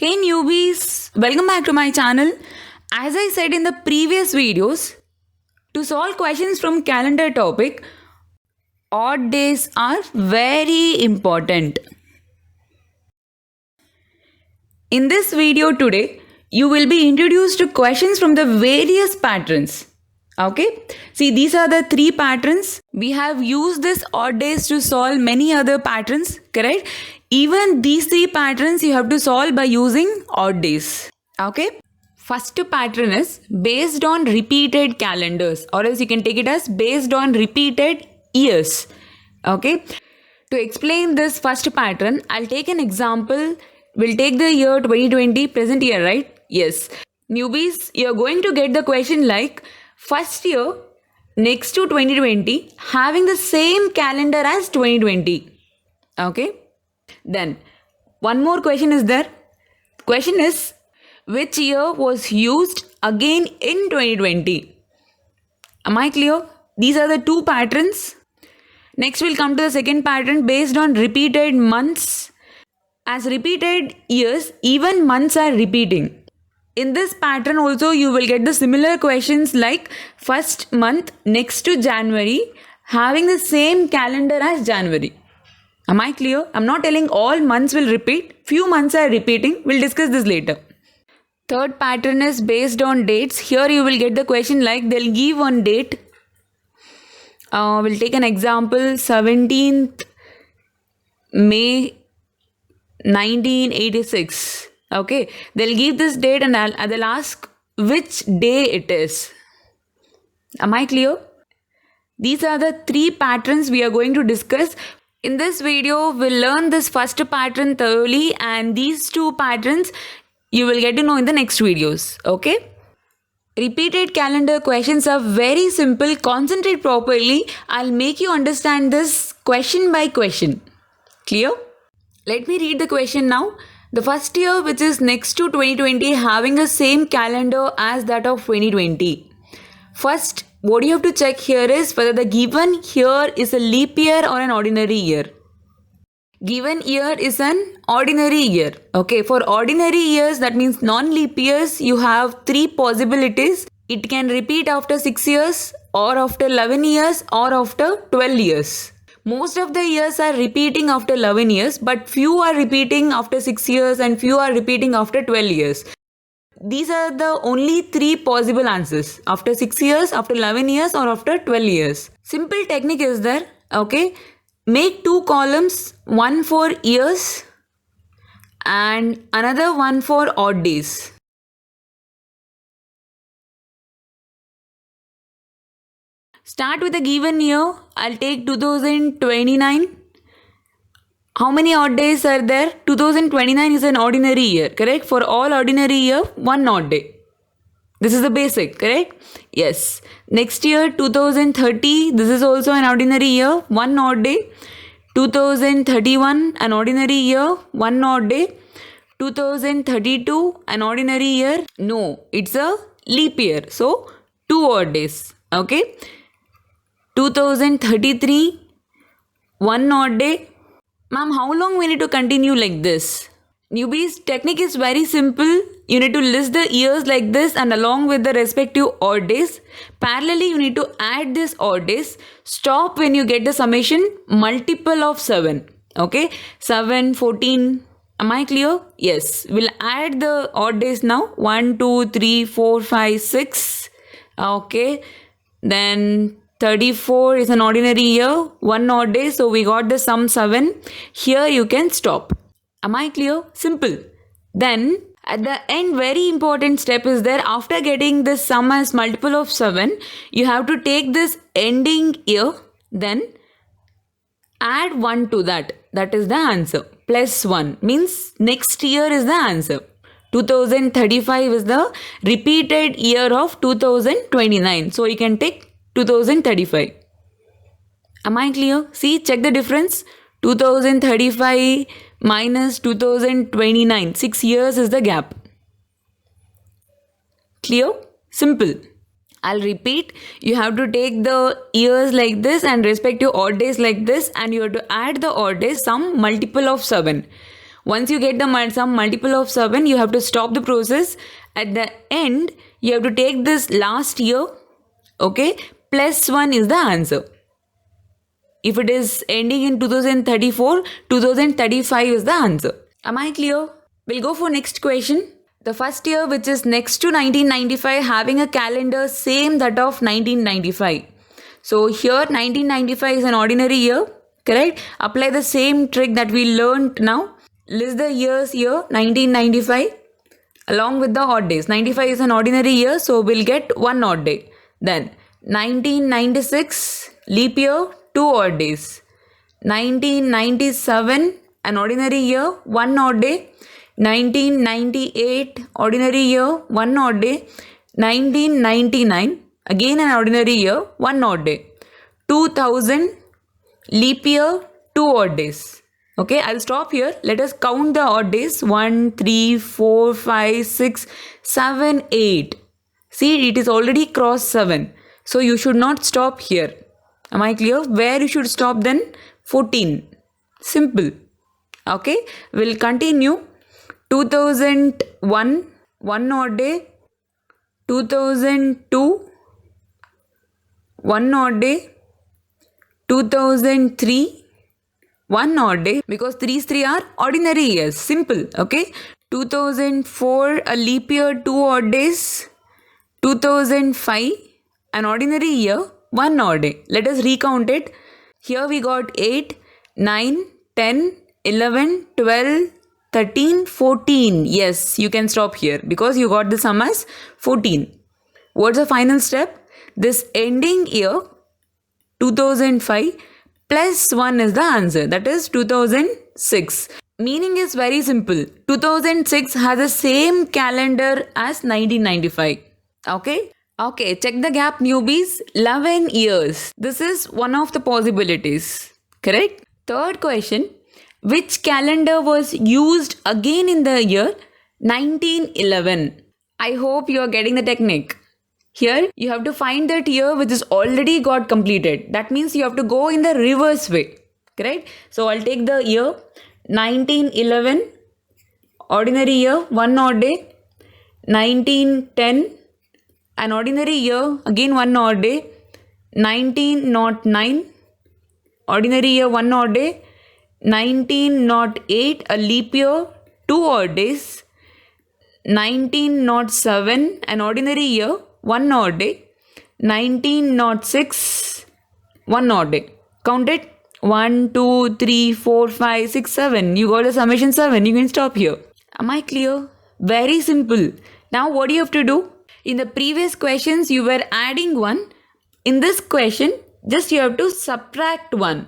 Hey newbies, welcome back to my channel. As I said in the previous videos, to solve questions from calendar topic, odd days are very important. In this video today, you will be introduced to questions from the various patterns. Okay, see these are the three patterns. We have used this odd days to solve many other patterns, correct? Even these three patterns you have to solve by using odd days. Okay, first pattern is based on repeated calendars, or else you can take it as based on repeated years. Okay, to explain this first pattern, I'll take an example. We'll take the year 2020, present year, right? Yes. Newbies, you're going to get the question like first year next to 2020 having the same calendar as 2020. Okay. Then one more question is there. Question is which year was used again in 2020? Am I clear? These are the two patterns. Next we'll come to the second pattern based on repeated months. As repeated years, even months are repeating. In this pattern also you will get the similar questions like first month next to January having the same calendar as January. Am I clear? I'm not telling all months will repeat. Few months are repeating. We'll discuss this later. Third pattern is based on dates. Here you will get the question like they'll give one date. We'll take an example 17th May 1986. Okay, they'll give this date and they'll ask which day it is. Am I clear? These are the three patterns we are going to discuss. In this video, we'll learn this first pattern thoroughly, and these two patterns you will get to know in the next videos. Okay? Repeated calendar questions are very simple. Concentrate properly. I'll make you understand this question by question. Clear? Let me read the question now. The first year which is next to 2020 having the same calendar as that of 2020. First, what you have to check here is whether the given year is a leap year or an ordinary year. Given year is an ordinary year. Okay, for ordinary years, that means non-leap years, you have three possibilities. It can repeat after 6 years or after 11 years or after 12 years. Most of the years are repeating after 11 years, but few are repeating after 6 years and few are repeating after 12 years. These are the only three possible answers. After 6 years, after 11 years or after 12 years. Simple technique is there. Okay. Make two columns, one for years and another one for odd days. Start with a given year. I'll take 2029. How many odd days are there? 2029 is an ordinary year, correct? For all ordinary year, one odd day. This is the basic, correct? Yes. Next year, 2030, this is also an ordinary year, one odd day. 2031, an ordinary year, one odd day. 2032, an ordinary year. No, it's a leap year. So, two odd days, okay? 2033, one odd day. Ma'am, how long we need to continue like this? Newbies, technique is very simple. You need to list the years like this and along with the respective odd days. Parallelly, you need to add this odd days. Stop when you get the summation multiple of 7. Okay? 7, 14. Am I clear? Yes. We'll add the odd days now. 1, 2, 3, 4, 5, 6. Okay. Then 34 is an ordinary year, one odd day, so we got the sum 7. Here you can stop. Am I clear? Simple. Then at the end, very important step is there. After getting this sum as multiple of 7, you have to take this ending year, then add 1 to that. That is the answer. Plus 1 means next year is the answer. 2035 is the repeated year of 2029. So you can take 2035. Am I clear? See, check the difference. 2035 minus 2029. 6 years is the gap. Clear? Simple. I'll repeat. You have to take the years like this and respective odd days like this, and you have to add the odd days sum multiple of 7. Once you get some multiple of 7, you have to stop the process. At the end, you have to take this last year, okay, plus 1 is the answer. If it is ending in 2034, 2035 is the answer. Am I clear? We'll go for next question. The first year, which is next to 1995, having a calendar same that of 1995. So here 1995 is an ordinary year, correct? Apply the same trick that we learned now. List the years here, 1995 along with the odd days. 95 is an ordinary year, so we'll get one odd day. Then 1996, leap year, 2 odd days. 1997, an ordinary year, 1 odd day. 1998, ordinary year, 1 odd day. 1999, again an ordinary year, 1 odd day. 2000, leap year, 2 odd days. Okay, I'll stop here. Let us count the odd days. 1, 3, 4, 5, 6, 7, 8. See, it is already crossed 7. So you should not stop here. Am I clear? Where you should stop then? 14. Simple. Okay, we'll continue. 2001, 1 odd day. 2002, 1 odd day. 2003, 1 odd day, because 3 are ordinary years. Simple. Okay. 2004, a leap year, 2 odd days. 2005, an ordinary year, 1 odd day. Let us recount it. Here we got 8, 9, 10, 11, 12, 13, 14. Yes, you can stop here because you got the sum as 14. What's the final step? This ending year, 2005 plus 1 is the answer. That is 2006. Meaning is very simple. 2006 has the same calendar as 1995. Okay? Okay, check the gap, newbies. 11 years. This is one of the possibilities. Correct? Third question. Which calendar was used again in the year 1911? I hope you are getting the technique. Here, you have to find that year which is already got completed. That means you have to go in the reverse way. Correct? So, I'll take the year 1911, ordinary year, 1 odd day. 1910, an ordinary year, again 1 odd day. 1909, ordinary year, 1 odd day. 1908, a leap year, 2 odd days. 1907, an ordinary year, 1 odd day. 1906, 1 odd day. Count it. 1, 2, 3, 4, 5, 6, 7. You got the summation 7. You can stop here. Am I clear? Very simple. Now what do you have to do? In the previous questions, you were adding 1. In this question, just you have to subtract 1.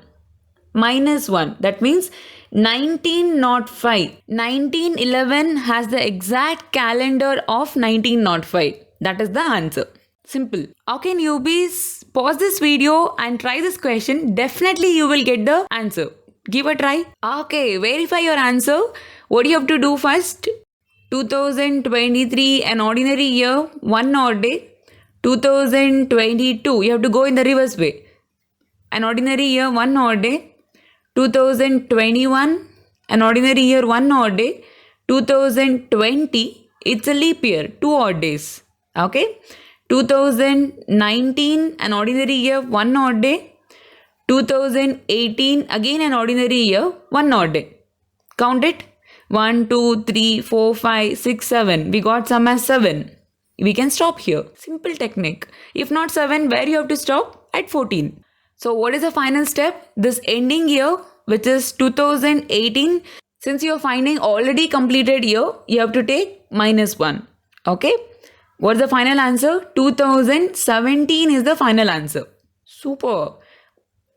Minus 1. That means 1905. 1911 has the exact calendar of 1905. That is the answer. Simple. Okay, newbies, pause this video and try this question. Definitely you will get the answer. Give a try. Okay, verify your answer. What do you have to do first? 2023, an ordinary year, 1 odd day. 2022, you have to go in the reverse way. An ordinary year, 1 odd day. 2021, an ordinary year, 1 odd day. 2020, it's a leap year, 2 odd days. Okay. 2019, an ordinary year, 1 odd day. 2018, again an ordinary year, 1 odd day. Count it. 1, 2, 3, 4, 5, 6, 7. We got sum as 7. We can stop here. Simple technique. If not 7, where you have to stop? At 14. So what is the final step? This ending year, which is 2018, since you are finding already completed year, you have to take minus 1. Okay? What's the final answer? 2017 is the final answer. Super.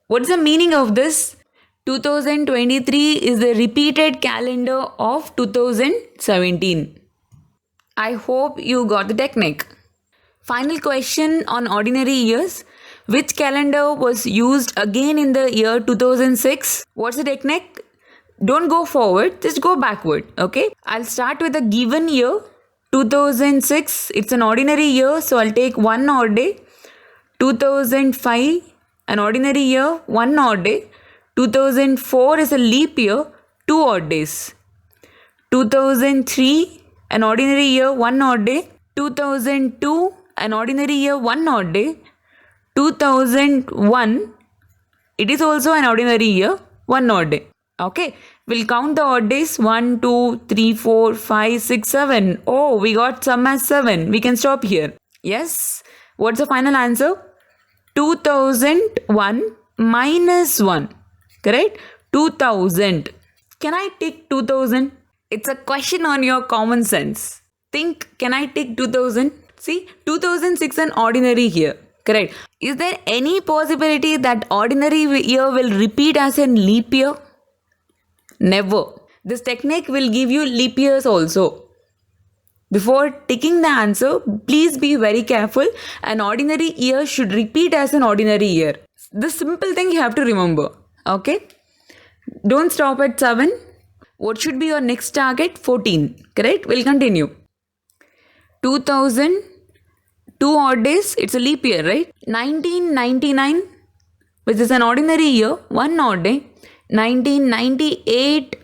What's the meaning of this? 2023 is the repeated calendar of 2017. I hope you got the technique. Final question on ordinary years. Which calendar was used again in the year 2006? What's the technique? Don't go forward, just go backward. Okay? I'll start with a given year. 2006, it's an ordinary year, so I'll take 1 odd day. 2005, an ordinary year, 1 odd day. 2004 is a leap year, 2 odd days. 2003, an ordinary year, 1 odd day. 2002, an ordinary year, 1 odd day. 2001, it is also an ordinary year, 1 odd day. Okay, we'll count the odd days. 1, 2, 3, 4, 5, 6, 7. Oh, we got some as 7. We can stop here. Yes. What's the final answer? 2001 minus 1. Correct? 2000. Can I take 2000? It's a question on your common sense. Think, can I take 2000? See, 2006 an ordinary year. Correct. Is there any possibility that ordinary year will repeat as a leap year? Never. This technique will give you leap years also. Before taking the answer, please be very careful. An ordinary year should repeat as an ordinary year. This simple thing you have to remember. Okay? Don't stop at 7. What should be your next target? 14. Correct? We'll continue. 2000, 2 odd days, it's a leap year, right? 1999, which is an ordinary year, 1 odd day. 1998,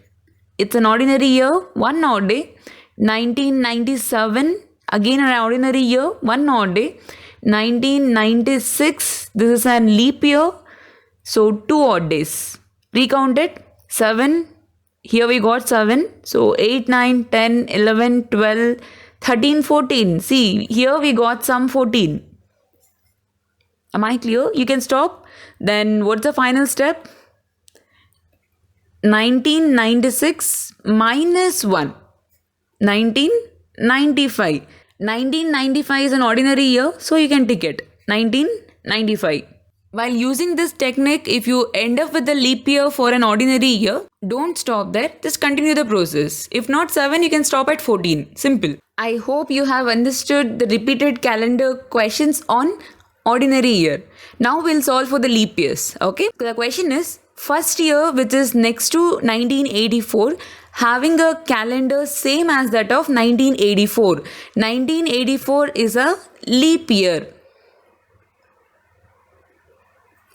it's an ordinary year, 1 odd day. 1997, again an ordinary year, 1 odd day. 1996, this is an leap year, so 2 odd days. Recount it. 7, here we got 7, so 8, 9, 10, 11, 12, 13, 14. See, here we got some 14. Am I clear? You can stop. Then what's the final step? 1996 minus 1. 1995. 1995 is an ordinary year, so you can tick it. 1995. While using this technique, if you end up with a leap year for an ordinary year, don't stop there. Just continue the process. If not 7, you can stop at 14. Simple. I hope you have understood the repeated calendar questions on ordinary year. Now we'll solve for the leap years. Okay. The question is, first year, which is next to 1984, having a calendar same as that of 1984. 1984 is a leap year.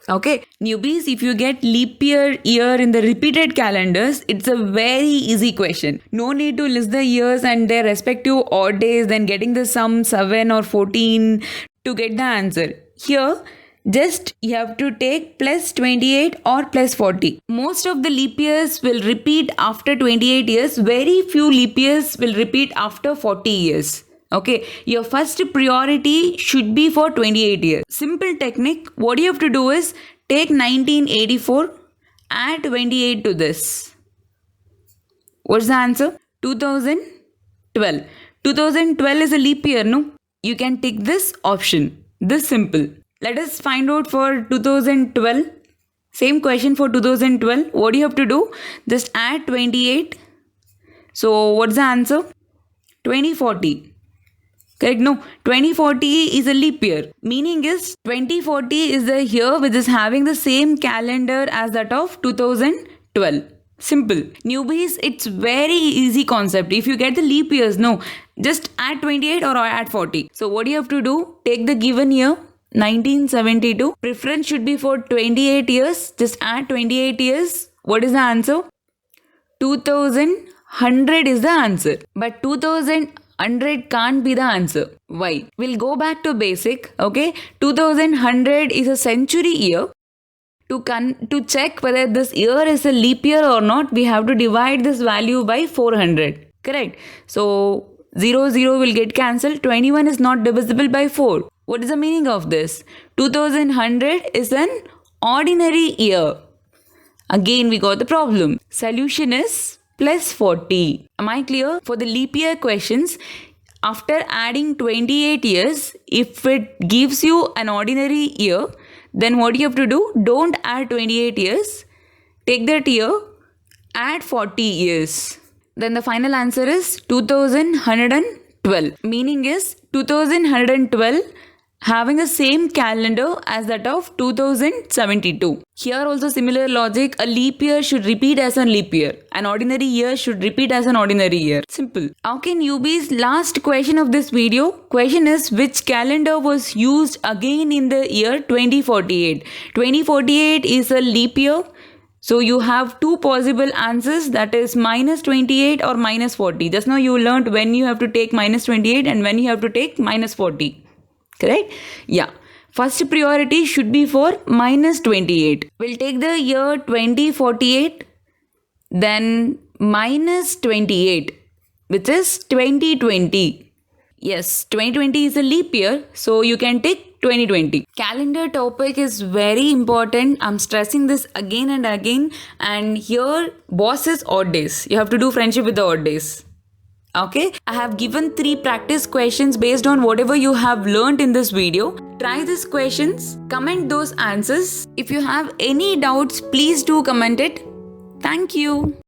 Okay, newbies, if you get leap year in the repeated calendars, it's a very easy question. No need to list the years and their respective odd days, then getting the sum 7 or 14 to get the answer. Here, just you have to take plus 28 or plus 40. Most of the leap years will repeat after 28 years. Very few leap years will repeat after 40 years. Okay, your first priority should be for 28 years. Simple technique. What you have to do is take 1984, add 28 to this. What's the answer? 2012. 2012 is a leap year, no? You can tick this option. This simple. Let us find out for 2012. Same question for 2012. What do you have to do? Just add 28. So what's the answer? 2040. Correct? No, 2040 is a leap year. Meaning is 2040 is the year which is having the same calendar as that of 2012. Simple. Newbies, it's very easy concept. If you get the leap years, no, just add 28 or add 40. So what do you have to do? Take the given year, 1972. Preference should be for 28 years. Just add 28 years. What is the answer? 2100 is the answer. But 2100 can't be the answer. Why? We'll go back to basic. Okay, 2100 is a century year. To check whether this year is a leap year or not, we have to divide this value by 400. Correct? So 0 will get cancelled. 21 is not divisible by 4. What is the meaning of this? 2100 is an ordinary year. Again, we got the problem. Solution is plus 40. Am I clear? For the leap year questions, after adding 28 years, if it gives you an ordinary year, then what you have to do? Don't add 28 years. Take that year, add 40 years. Then the final answer is 2112. Meaning is 2112 having the same calendar as that of 2072. Here also similar logic, a leap year should repeat as a leap year. An ordinary year should repeat as an ordinary year. Simple. Okay newbies, last question of this video. Question is, which calendar was used again in the year 2048? 2048 is a leap year. So you have two possible answers, that is minus 28 or minus 40. Just now you learned when you have to take minus 28 and when you have to take minus 40. Correct? Yeah. First priority should be for minus 28. We'll take the year 2048, then minus 28, which is 2020. Yes, 2020 is a leap year, so you can take 2020. Calendar topic is very important. I'm stressing this again and again. And here, boss is odd days. You have to do friendship with the odd days. Okay, I have given 3 practice questions based on whatever you have learned in this video. Try these questions, comment those answers. If you have any doubts, please do comment it. Thank you.